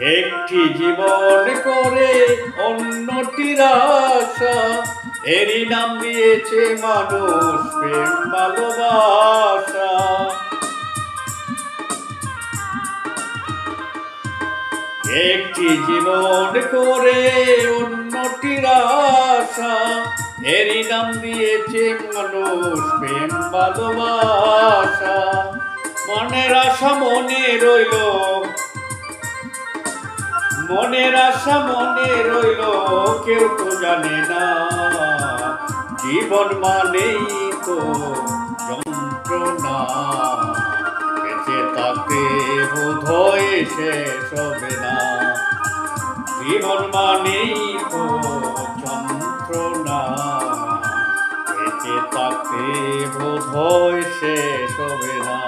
একটি জীবন করে অন্যটির আশা, এরই নাম দিয়েছে মানুষ প্রেম ভালোবাসা। একটি জীবন করে অন্যটির আশা, এরই নাম দিয়েছে মানুষ প্রেম ভালোবাসা। মনের আশা মনে রইল, মনের আশা মনে রইল, কেউ তো জানে না জীবন মানেই তো যন্ত্রণা। বেঁচে থাকতে বোধহয় শেষ হবে না, জীবন মানেই তো যন্ত্রণা। বেঁচে থাকতে বোধহয় শেষ হবে না।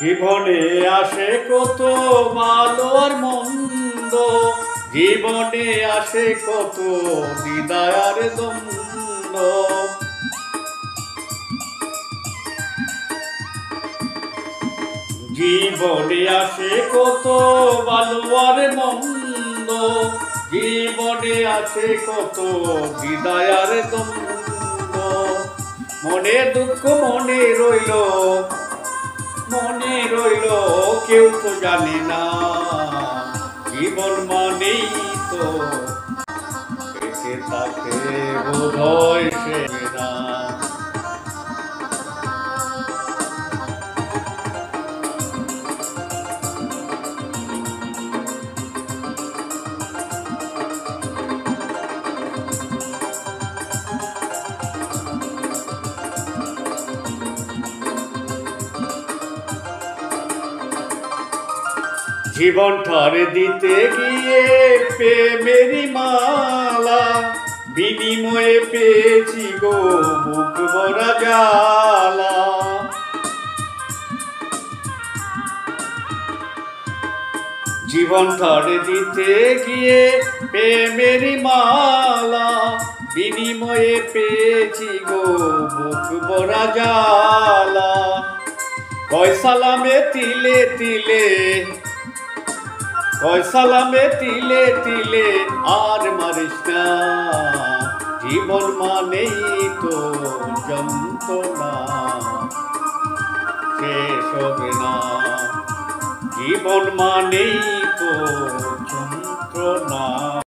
জীবনে আসে কত ভালো আর মন্দ, জীবনে আসে কত দ্বিধা আর দ্বন্দ্ব। জীবনে আসে কত ভালো আর মন্দ, জীবনে আসে কত দ্বিধা আর দ্বন্দ্ব। মনে দুঃখ মনে রইল, মনে রইল, কেউ তো জানে না জীবন মানেই তো বেঁচে থাকে বোধহয় শেষ না। জীবন ঠার দিতে গিয়ে প্রেমেরই মালা, বিনিময়ে পেয়েছি গো বুক ভরা জ্বালা। জীবন ঠার দিতে গিয়ে প্রেমেরই মালা, বিনিময়ে পেয়েছি গো বুক ভরা জ্বালা। কয় সালামে তিলে তিলে, কয় সালামে তিলে তিলে আর মারিস না, জীবন মানেই তো যন্ত্রণা। শেষ হবে না, জীবন মানেই তো যন্ত্রণা।